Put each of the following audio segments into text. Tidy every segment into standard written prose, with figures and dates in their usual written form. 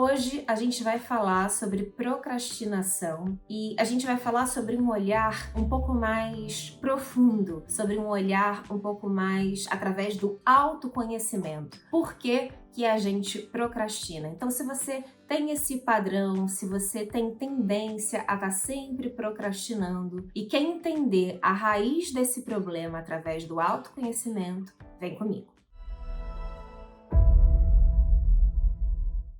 Hoje a gente vai falar sobre procrastinação e a gente vai falar sobre um olhar um pouco mais profundo, sobre um olhar um pouco mais através do autoconhecimento. Por que que a gente procrastina? Então, se você tem esse padrão, se você tem tendência a estar sempre procrastinando e quer entender a raiz desse problema através do autoconhecimento, vem comigo.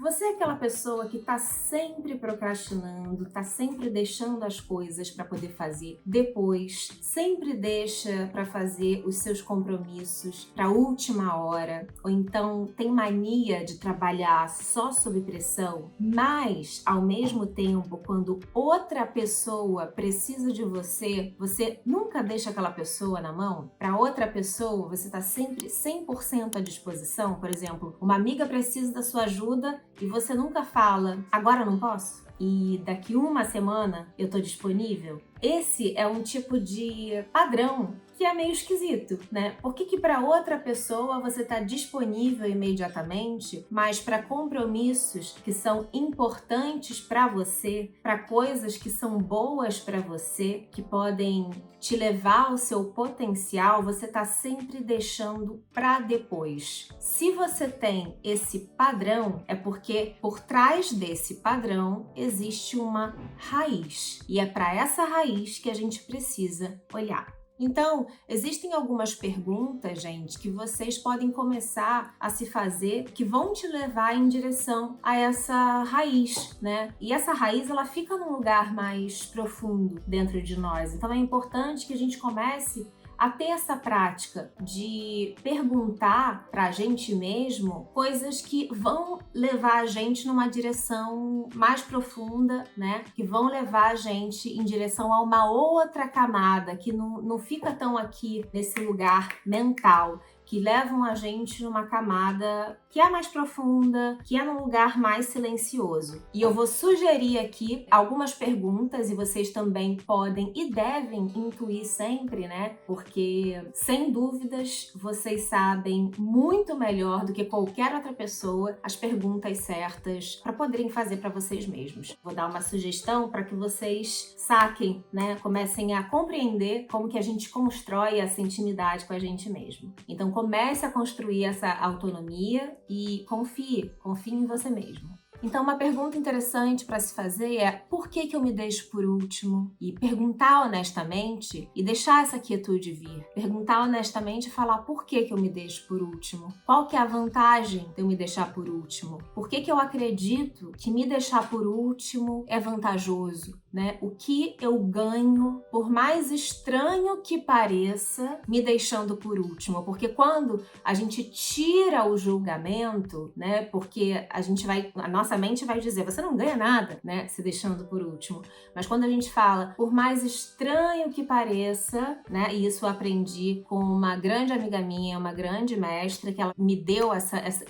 Você é aquela pessoa que está sempre procrastinando, está sempre deixando as coisas para poder fazer depois, sempre deixa para fazer os seus compromissos para a última hora, ou então tem mania de trabalhar só sob pressão, mas ao mesmo tempo, quando outra pessoa precisa de você, você nunca deixa aquela pessoa na mão? Para outra pessoa, você está sempre 100% à disposição? Por exemplo, uma amiga precisa da sua ajuda e você nunca fala, agora eu não posso? E daqui uma semana eu tô disponível? Esse é um tipo de padrão que é meio esquisito, né? Por que para outra pessoa você tá disponível imediatamente, mas para compromissos que são importantes para você, para coisas que são boas para você, que podem te levar ao seu potencial, você tá sempre deixando para depois? Se você tem esse padrão, é porque por trás desse padrão existe uma raiz. E é para essa raiz que a gente precisa olhar. Então, existem algumas perguntas, gente, que vocês podem começar a se fazer que vão te levar em direção a essa raiz, né? E essa raiz, ela fica num lugar mais profundo dentro de nós. Então, é importante que a gente comece a ter essa prática de perguntar para a gente mesmo coisas que vão levar a gente numa direção mais profunda, né? Que vão levar a gente em direção a uma outra camada, que não fica tão aqui nesse lugar mental, que levam a gente numa camada que é mais profunda, que é num lugar mais silencioso. E eu vou sugerir aqui algumas perguntas e vocês também podem e devem intuir sempre, né? Porque, sem dúvidas, vocês sabem muito melhor do que qualquer outra pessoa as perguntas certas para poderem fazer para vocês mesmos. Vou dar uma sugestão para que vocês saquem, né? Comecem a compreender como que a gente constrói essa intimidade com a gente mesmo. Então, comece a construir essa autonomia e confie em você mesmo. Então, uma pergunta interessante para se fazer é: por que eu me deixo por último? E perguntar honestamente e deixar essa quietude vir. Perguntar honestamente e falar: por que eu me deixo por último? Qual que é a vantagem de eu me deixar por último? Por que eu acredito que me deixar por último é vantajoso? Né? O que eu ganho, por mais estranho que pareça, me deixando por último? Porque quando a gente tira o julgamento, né? Porque a nossa mente vai dizer, você não ganha nada, né? Se deixando por último. Mas quando a gente fala, por mais estranho que pareça, né? E isso eu aprendi com uma grande amiga minha, uma grande mestra, que ela me deu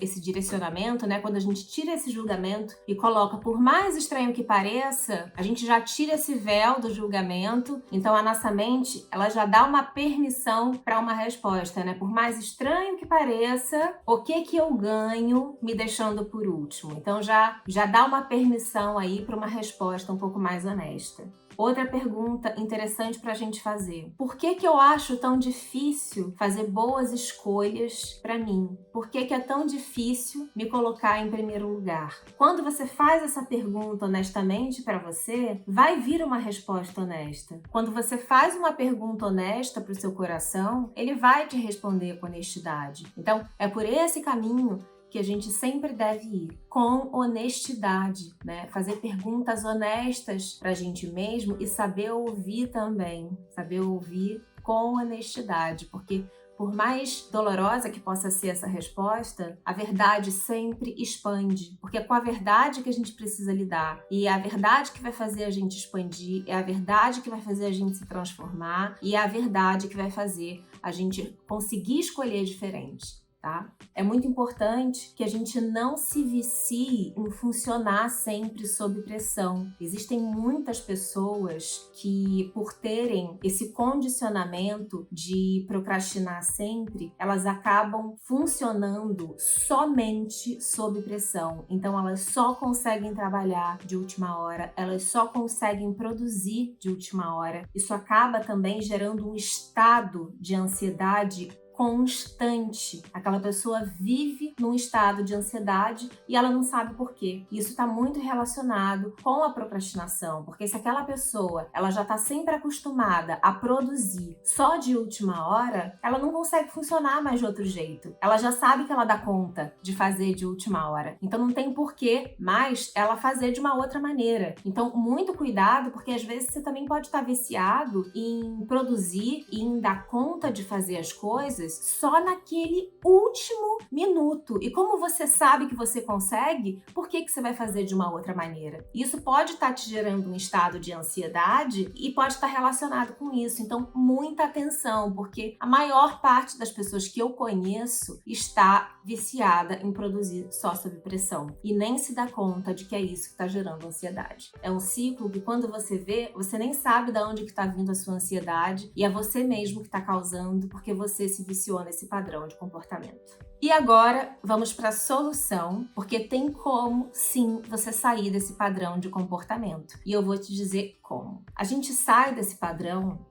esse direcionamento, né? Quando a gente tira esse julgamento e coloca, por mais estranho que pareça, a gente já tira esse véu do julgamento, então a nossa mente, ela já dá uma permissão para uma resposta, né? Por mais estranho que pareça, o que eu ganho me deixando por último? Então já dá uma permissão aí para uma resposta um pouco mais honesta. Outra pergunta interessante para a gente fazer: por que eu acho tão difícil fazer boas escolhas para mim? Por que é tão difícil me colocar em primeiro lugar? Quando você faz essa pergunta honestamente para você, vai vir uma resposta honesta. Quando você faz uma pergunta honesta para o seu coração, ele vai te responder com honestidade. Então, é por esse caminho que a gente sempre deve ir, com honestidade, né? Fazer perguntas honestas pra gente mesmo e saber ouvir também, saber ouvir com honestidade, porque por mais dolorosa que possa ser essa resposta, a verdade sempre expande, porque é com a verdade que a gente precisa lidar, e é a verdade que vai fazer a gente expandir, é a verdade que vai fazer a gente se transformar, e é a verdade que vai fazer a gente conseguir escolher diferente. tá? É muito importante que a gente não se vicie em funcionar sempre sob pressão. Existem muitas pessoas que, por terem esse condicionamento de procrastinar sempre, elas acabam funcionando somente sob pressão. Então, elas só conseguem trabalhar de última hora, elas só conseguem produzir de última hora. Isso acaba também gerando um estado de ansiedade constante. Aquela pessoa vive num estado de ansiedade e ela não sabe por quê. Isso está muito relacionado com a procrastinação, porque se aquela pessoa ela já está sempre acostumada a produzir só de última hora, ela não consegue funcionar mais de outro jeito. Ela já sabe que ela dá conta de fazer de última hora. Então não tem porquê mais ela fazer de uma outra maneira. Então muito cuidado, porque às vezes você também pode estar viciado em produzir e em dar conta de fazer as coisas só naquele último minuto. E como você sabe que você consegue, por que você vai fazer de uma outra maneira? Isso pode estar te gerando um estado de ansiedade e pode estar relacionado com isso. Então, muita atenção, porque a maior parte das pessoas que eu conheço está viciada em produzir só sob pressão e nem se dá conta de que é isso que está gerando ansiedade. É um ciclo que quando você vê, você nem sabe de onde que está vindo a sua ansiedade e é você mesmo que está causando porque você se viciou nesse padrão de comportamento. E agora vamos para a solução, porque tem como sim você sair desse padrão de comportamento. E eu vou te dizer como. A gente sai desse padrão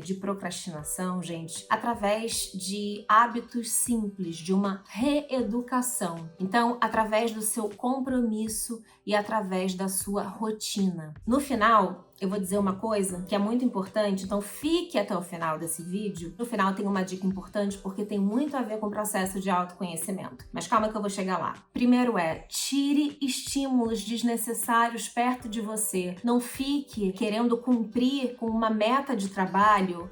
de procrastinação, gente, através de hábitos simples, de uma reeducação. Então, através do seu compromisso e através da sua rotina. No final, eu vou dizer uma coisa que é muito importante, então fique até o final desse vídeo. No final tem uma dica importante porque tem muito a ver com o processo de autoconhecimento. Mas calma que eu vou chegar lá. Primeiro tire estímulos desnecessários perto de você. Não fique querendo cumprir com uma meta de trabalho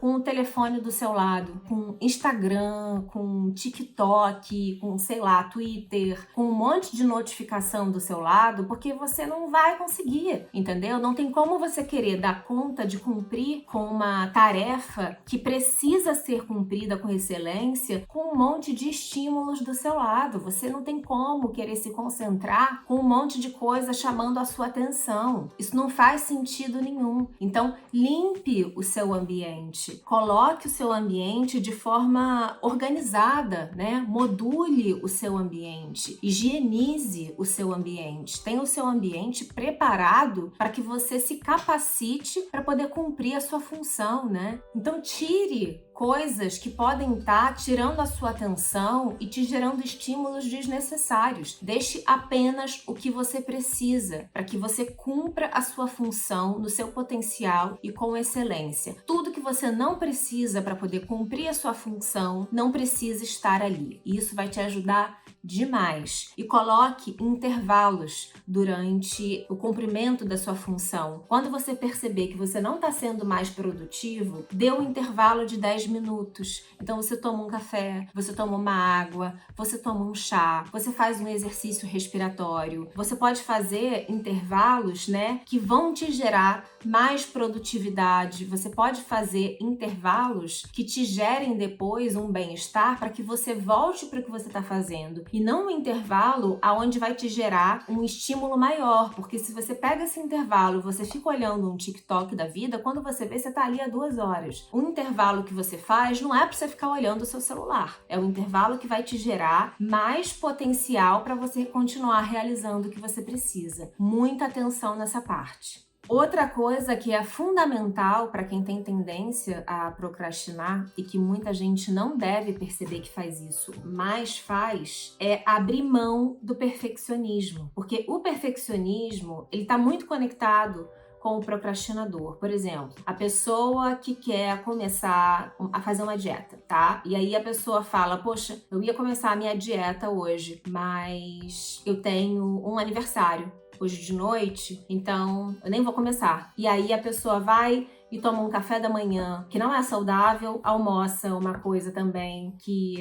com o telefone do seu lado, com Instagram, com TikTok, com, sei lá, Twitter, com um monte de notificação do seu lado, porque você não vai conseguir, entendeu? Não tem como você querer dar conta de cumprir com uma tarefa que precisa ser cumprida com excelência com um monte de estímulos do seu lado. Você não tem como querer se concentrar com um monte de coisa chamando a sua atenção. Isso não faz sentido nenhum. Então, limpe o seu ambiente. Coloque o seu ambiente de forma organizada, né? Module o seu ambiente. Higienize o seu ambiente. Tenha o seu ambiente preparado para que você se capacite para poder cumprir a sua função, né? Então, tire coisas que podem estar tirando a sua atenção e te gerando estímulos desnecessários. Deixe apenas o que você precisa para que você cumpra a sua função no seu potencial e com excelência. Tudo que você não precisa para poder cumprir a sua função não precisa estar ali. E isso vai te ajudar demais. E coloque intervalos durante o cumprimento da sua função. Quando você perceber que você não está sendo mais produtivo, dê um intervalo de 10 minutos. Então você toma um café, você toma uma água, você toma um chá, você faz um exercício respiratório. Você pode fazer intervalos, né, que vão te gerar mais produtividade. Você pode fazer intervalos que te gerem depois um bem-estar para que você volte para o que você está fazendo. E não um intervalo aonde vai te gerar um estímulo maior, porque se você pega esse intervalo e você fica olhando um TikTok da vida, quando você vê, você tá ali há 2 horas. O intervalo que você faz não é para você ficar olhando o seu celular, é um intervalo que vai te gerar mais potencial para você continuar realizando o que você precisa. Muita atenção nessa parte. Outra coisa que é fundamental para quem tem tendência a procrastinar e que muita gente não deve perceber que faz isso, mas faz, é abrir mão do perfeccionismo. Porque o perfeccionismo, ele está muito conectado com o procrastinador. Por exemplo, a pessoa que quer começar a fazer uma dieta, tá? E aí a pessoa fala, poxa, eu ia começar a minha dieta hoje, mas eu tenho um aniversário hoje de noite, então eu nem vou começar. E aí a pessoa vai e toma um café da manhã que não é saudável, almoça uma coisa também que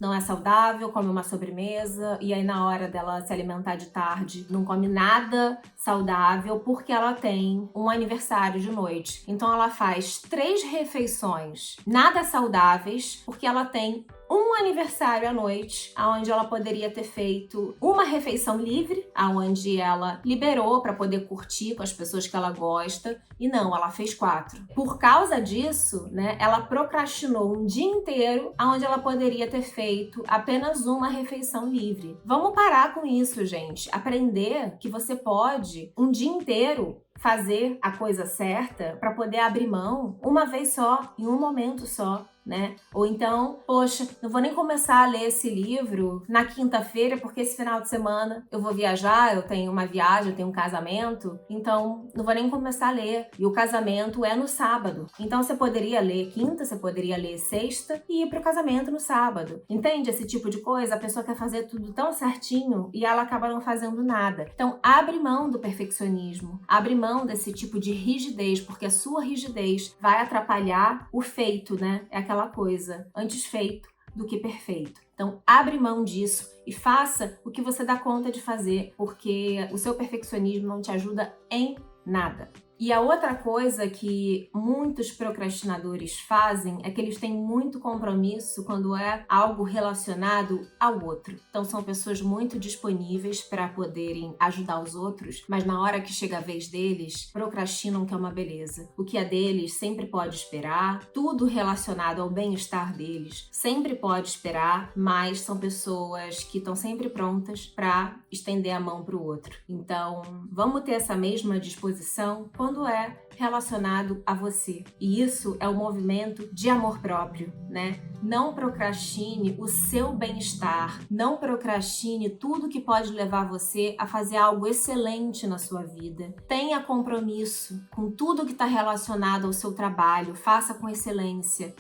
não é saudável, come uma sobremesa e aí na hora dela se alimentar de tarde não come nada saudável porque ela tem um aniversário de noite. Então ela faz 3 refeições nada saudáveis porque ela tem um aniversário à noite, onde ela poderia ter feito uma refeição livre, onde ela liberou para poder curtir com as pessoas que ela gosta, e não, ela fez 4. Por causa disso, né, ela procrastinou um dia inteiro, onde ela poderia ter feito apenas uma refeição livre. Vamos parar com isso, gente. Aprender que você pode um dia inteiro fazer a coisa certa para poder abrir mão uma vez só, em um momento só. Né? Ou então, poxa, não vou nem começar a ler esse livro na quinta-feira porque esse final de semana eu vou viajar, eu tenho uma viagem, eu tenho um casamento, então não vou nem começar a ler. E o casamento é no sábado. Então você poderia ler quinta, você poderia ler sexta e ir pro casamento no sábado. Entende esse tipo de coisa? A pessoa quer fazer tudo tão certinho e ela acaba não fazendo nada. Então abre mão do perfeccionismo, abre mão desse tipo de rigidez, porque a sua rigidez vai atrapalhar o feito, né? É aquela coisa, antes feito do que perfeito. Então, abre mão disso e faça o que você dá conta de fazer, porque o seu perfeccionismo não te ajuda em nada. E a outra coisa que muitos procrastinadores fazem é que eles têm muito compromisso quando é algo relacionado ao outro. Então são pessoas muito disponíveis para poderem ajudar os outros, mas na hora que chega a vez deles, procrastinam, que é uma beleza. O que é deles sempre pode esperar, tudo relacionado ao bem-estar deles sempre pode esperar, mas são pessoas que estão sempre prontas para estender a mão para o outro. Então, vamos ter essa mesma disposição quando é relacionado a você. E isso é um movimento de amor próprio, né? Não procrastine o seu bem-estar, não procrastine tudo que pode levar você a fazer algo excelente na sua vida. Tenha compromisso com tudo que está relacionado ao seu trabalho, faça com excelência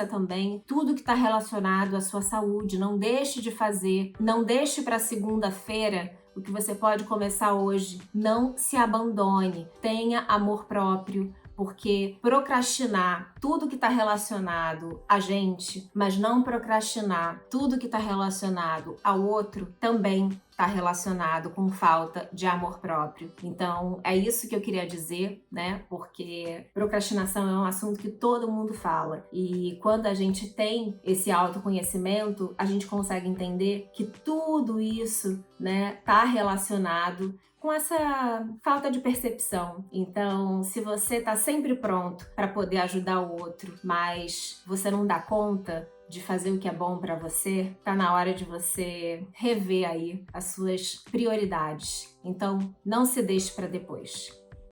também tudo que está relacionado à sua saúde. Não deixe de fazer, não deixe para segunda-feira o que você pode começar hoje. Não se abandone, tenha amor próprio, porque procrastinar tudo que está relacionado a gente, mas não procrastinar tudo que está relacionado ao outro, também está relacionado com falta de amor próprio. Então, é isso que eu queria dizer, né? Porque procrastinação é um assunto que todo mundo fala. E quando a gente tem esse autoconhecimento, a gente consegue entender que tudo isso, né, tá relacionado com essa falta de percepção. Então, se você tá sempre pronto para poder ajudar o outro, mas você não dá conta de fazer o que é bom para você, tá na hora de você rever aí as suas prioridades. Então, não se deixe para depois.